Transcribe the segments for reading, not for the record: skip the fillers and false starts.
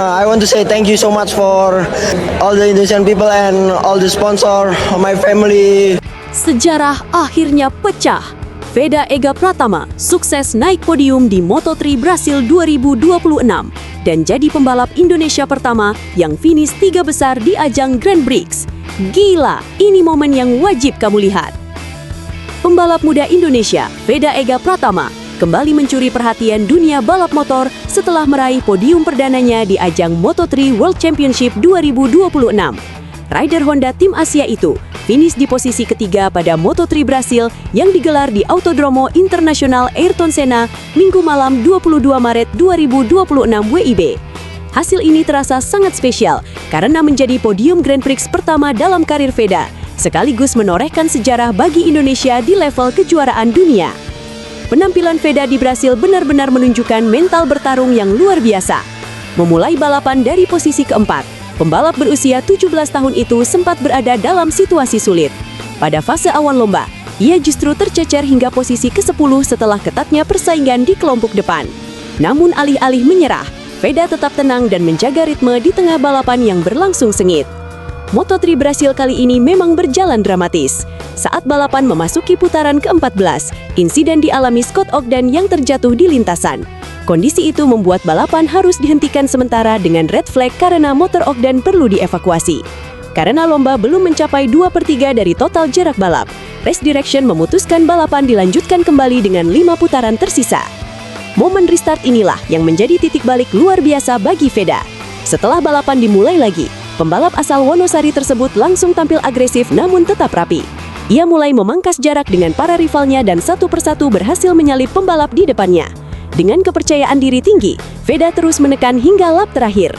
I want to say thank you so much for all the Indonesian people and all the sponsor, my family. Sejarah akhirnya pecah. Veda Ega Pratama sukses naik podium di Moto3 Brasil 2026 dan jadi pembalap Indonesia pertama yang finish 3 besar di ajang Grand Prix. Gila, ini momen yang wajib kamu lihat. Pembalap muda Indonesia, Veda Ega Pratama, kembali mencuri perhatian dunia balap motor setelah meraih podium perdananya di ajang Moto3 World Championship 2026. Rider Honda Tim Asia itu finish di posisi ketiga pada Moto3 Brasil yang digelar di Autodromo Internasional Ayrton Senna Minggu malam 22 Maret 2026 WIB. Hasil ini terasa sangat spesial karena menjadi podium Grand Prix pertama dalam karir Veda, sekaligus menorehkan sejarah bagi Indonesia di level kejuaraan dunia. Penampilan Veda di Brasil benar-benar menunjukkan mental bertarung yang luar biasa. Memulai balapan dari posisi keempat, pembalap berusia 17 tahun itu sempat berada dalam situasi sulit. Pada fase awal lomba, ia justru tercecer hingga posisi ke-10 setelah ketatnya persaingan di kelompok depan. Namun alih-alih menyerah, Veda tetap tenang dan menjaga ritme di tengah balapan yang berlangsung sengit. Moto3 Brasil kali ini memang berjalan dramatis. Saat balapan memasuki putaran ke-14, insiden dialami Scott Ogden yang terjatuh di lintasan. Kondisi itu membuat balapan harus dihentikan sementara dengan red flag karena motor Ogden perlu dievakuasi. Karena lomba belum mencapai 2/3 dari total jarak balap, Race Direction memutuskan balapan dilanjutkan kembali dengan 5 putaran tersisa. Momen restart inilah yang menjadi titik balik luar biasa bagi Veda. Setelah balapan dimulai lagi, pembalap asal Wonosari tersebut langsung tampil agresif namun tetap rapi. Ia mulai memangkas jarak dengan para rivalnya dan satu persatu berhasil menyalip pembalap di depannya. Dengan kepercayaan diri tinggi, Veda terus menekan hingga lap terakhir.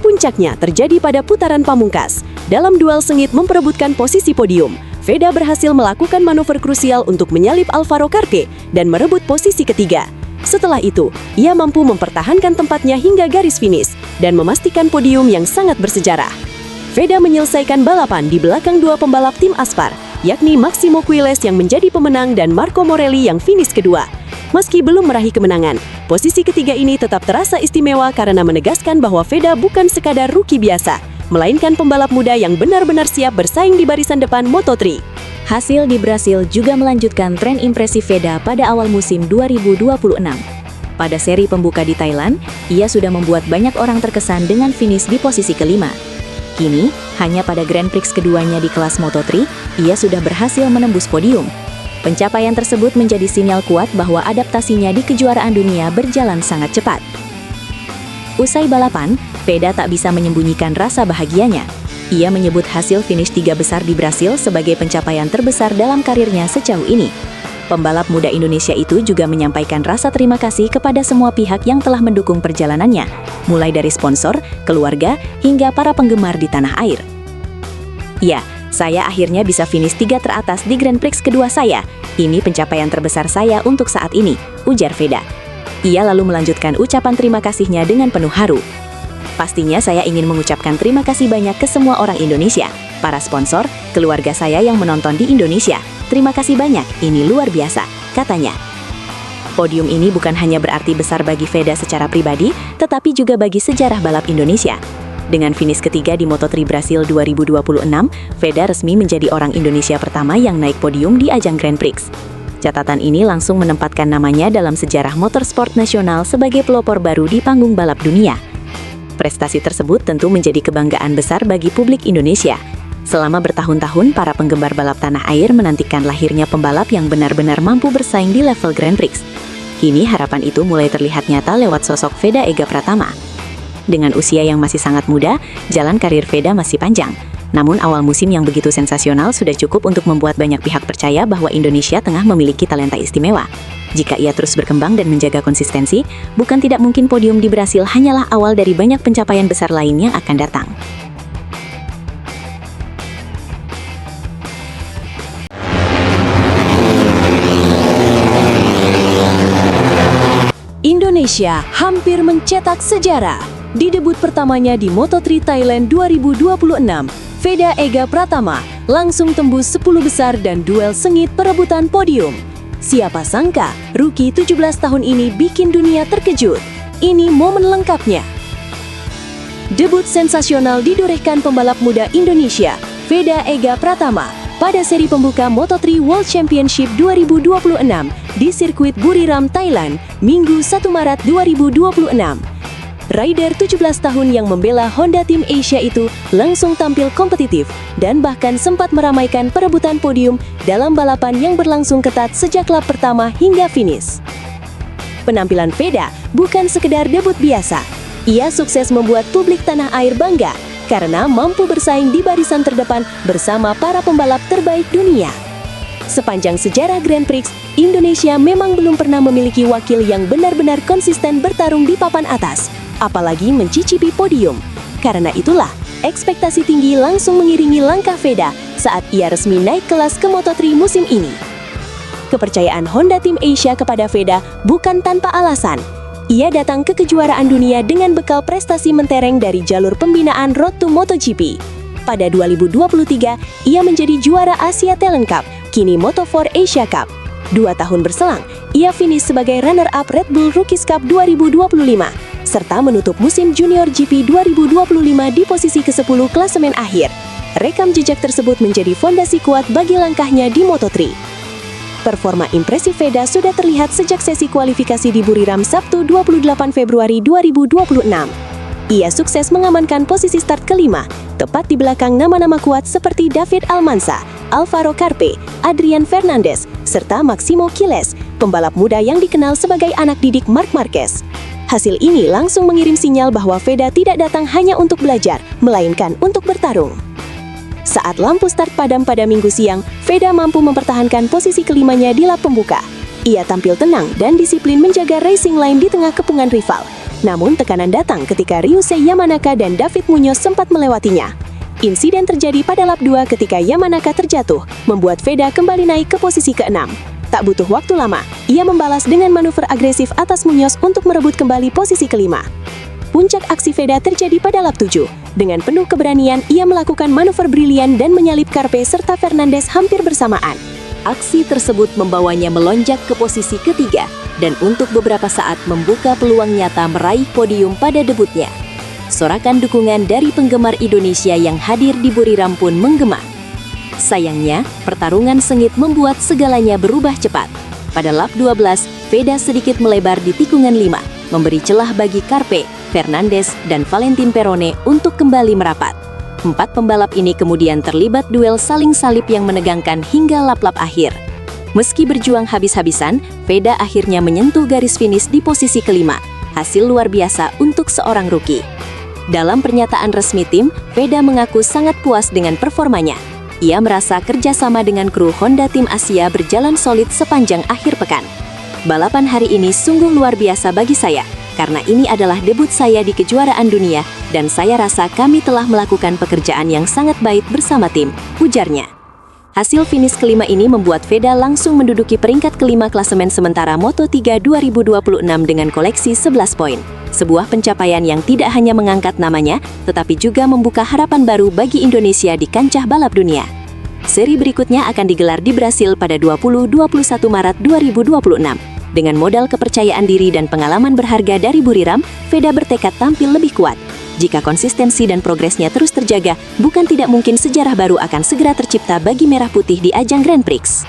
Puncaknya terjadi pada putaran pamungkas. Dalam duel sengit memperebutkan posisi podium, Veda berhasil melakukan manuver krusial untuk menyalip Alvaro Karte dan merebut posisi ketiga. Setelah itu, ia mampu mempertahankan tempatnya hingga garis finish dan memastikan podium yang sangat bersejarah. Veda menyelesaikan balapan di belakang dua pembalap tim Aspar, yakni Maximo Quiles yang menjadi pemenang dan Marco Morelli yang finish kedua. Meski belum meraih kemenangan, posisi ketiga ini tetap terasa istimewa karena menegaskan bahwa Veda bukan sekadar rookie biasa, melainkan pembalap muda yang benar-benar siap bersaing di barisan depan Moto3. Hasil di Brasil juga melanjutkan tren impresif Veda pada awal musim 2026. Pada seri pembuka di Thailand, ia sudah membuat banyak orang terkesan dengan finish di posisi kelima. Kini, hanya pada Grand Prix keduanya di kelas Moto3, ia sudah berhasil menembus podium. Pencapaian tersebut menjadi sinyal kuat bahwa adaptasinya di kejuaraan dunia berjalan sangat cepat. Usai balapan, Veda tak bisa menyembunyikan rasa bahagianya. Ia menyebut hasil finish 3 besar di Brasil sebagai pencapaian terbesar dalam karirnya sejauh ini. Pembalap muda Indonesia itu juga menyampaikan rasa terima kasih kepada semua pihak yang telah mendukung perjalanannya, mulai dari sponsor, keluarga, hingga para penggemar di tanah air. Ya, saya akhirnya bisa finish 3 teratas di Grand Prix kedua saya. Ini pencapaian terbesar saya untuk saat ini, ujar Veda. Ia lalu melanjutkan ucapan terima kasihnya dengan penuh haru. Pastinya saya ingin mengucapkan terima kasih banyak ke semua orang Indonesia, para sponsor, keluarga saya yang menonton di Indonesia. Terima kasih banyak, ini luar biasa, katanya. Podium ini bukan hanya berarti besar bagi Veda secara pribadi, tetapi juga bagi sejarah balap Indonesia. Dengan finish ketiga di Moto3 Brasil 2026, Veda resmi menjadi orang Indonesia pertama yang naik podium di ajang Grand Prix. Catatan ini langsung menempatkan namanya dalam sejarah motorsport nasional sebagai pelopor baru di panggung balap dunia. Prestasi tersebut tentu menjadi kebanggaan besar bagi publik Indonesia. Selama bertahun-tahun, para penggemar balap tanah air menantikan lahirnya pembalap yang benar-benar mampu bersaing di level Grand Prix. Kini harapan itu mulai terlihat nyata lewat sosok Veda Ega Pratama. Dengan usia yang masih sangat muda, jalan karir Veda masih panjang. Namun awal musim yang begitu sensasional sudah cukup untuk membuat banyak pihak percaya bahwa Indonesia tengah memiliki talenta istimewa. Jika ia terus berkembang dan menjaga konsistensi, bukan tidak mungkin podium di Brasil hanyalah awal dari banyak pencapaian besar lain yang akan datang. Indonesia hampir mencetak sejarah. Di debut pertamanya di Moto3 Thailand 2026, Veda Ega Pratama langsung tembus 10 besar dan duel sengit perebutan podium. Siapa sangka, rookie 17 tahun ini bikin dunia terkejut. Ini momen lengkapnya. Debut sensasional ditorehkan pembalap muda Indonesia, Veda Ega Pratama, pada seri pembuka Moto3 World Championship 2026 di sirkuit Buriram, Thailand, Minggu 1 Maret 2026. Rider 17 tahun yang membela Honda Team Asia itu langsung tampil kompetitif dan bahkan sempat meramaikan perebutan podium dalam balapan yang berlangsung ketat sejak lap pertama hingga finish. Penampilan Veda bukan sekedar debut biasa. Ia sukses membuat publik tanah air bangga karena mampu bersaing di barisan terdepan bersama para pembalap terbaik dunia. Sepanjang sejarah Grand Prix, Indonesia memang belum pernah memiliki wakil yang benar-benar konsisten bertarung di papan atas, apalagi mencicipi podium. Karena itulah, ekspektasi tinggi langsung mengiringi langkah Veda saat ia resmi naik kelas ke Moto3 musim ini. Kepercayaan Honda Team Asia kepada Veda bukan tanpa alasan. Ia datang ke kejuaraan dunia dengan bekal prestasi mentereng dari jalur pembinaan Road to MotoGP. Pada 2023, ia menjadi juara Asia Talent Cup, kini Moto4 Asia Cup. 2 tahun berselang, ia finish sebagai runner-up Red Bull Rookies Cup 2025, serta menutup musim Junior GP 2025 di posisi ke-10 klasemen akhir. Rekam jejak tersebut menjadi fondasi kuat bagi langkahnya di Moto3. Performa impresif Veda sudah terlihat sejak sesi kualifikasi di Buriram Sabtu 28 Februari 2026. Ia sukses mengamankan posisi start kelima, tepat di belakang nama-nama kuat seperti David Almanza, Alvaro Carpe, Adrian Fernandez, serta Maximo Quiles, pembalap muda yang dikenal sebagai anak didik Marc Marquez. Hasil ini langsung mengirim sinyal bahwa Veda tidak datang hanya untuk belajar, melainkan untuk bertarung. Saat lampu start padam pada Minggu siang, Veda mampu mempertahankan posisi kelimanya di lap pembuka. Ia tampil tenang dan disiplin menjaga racing line di tengah kepungan rival. Namun tekanan datang ketika Ryusei Yamanaka dan David Muñoz sempat melewatinya. Insiden terjadi pada lap 2 ketika Yamanaka terjatuh, membuat Veda kembali naik ke posisi ke-6. Tak butuh waktu lama, ia membalas dengan manuver agresif atas Muñoz untuk merebut kembali posisi kelima. Puncak aksi Veda terjadi pada lap 7. Dengan penuh keberanian, ia melakukan manuver brilian dan menyalip Carpe serta Fernandez hampir bersamaan. Aksi tersebut membawanya melonjak ke posisi ketiga dan untuk beberapa saat membuka peluang nyata meraih podium pada debutnya. Sorakan dukungan dari penggemar Indonesia yang hadir di Buriram pun menggema. Sayangnya, pertarungan sengit membuat segalanya berubah cepat. Pada lap 12, Veda sedikit melebar di tikungan 5, memberi celah bagi Carpe, Fernandez, dan Valentin Perone untuk kembali merapat. 4 pembalap ini kemudian terlibat duel saling salip yang menegangkan hingga lap-lap akhir. Meski berjuang habis-habisan, Veda akhirnya menyentuh garis finish di posisi kelima. Hasil luar biasa untuk seorang rookie. Dalam pernyataan resmi tim, Veda mengaku sangat puas dengan performanya. Ia merasa kerjasama dengan kru Honda Tim Asia berjalan solid sepanjang akhir pekan. Balapan hari ini sungguh luar biasa bagi saya, karena ini adalah debut saya di kejuaraan dunia, dan saya rasa kami telah melakukan pekerjaan yang sangat baik bersama tim, ujarnya. Hasil finish kelima ini membuat Veda langsung menduduki peringkat kelima klasemen sementara Moto3 2026 dengan koleksi 11 poin. Sebuah pencapaian yang tidak hanya mengangkat namanya, tetapi juga membuka harapan baru bagi Indonesia di kancah balap dunia. Seri berikutnya akan digelar di Brasil pada 20-21 Maret 2026. Dengan modal kepercayaan diri dan pengalaman berharga dari Buriram, Veda bertekad tampil lebih kuat. Jika konsistensi dan progresnya terus terjaga, bukan tidak mungkin sejarah baru akan segera tercipta bagi Merah Putih di ajang Grand Prix.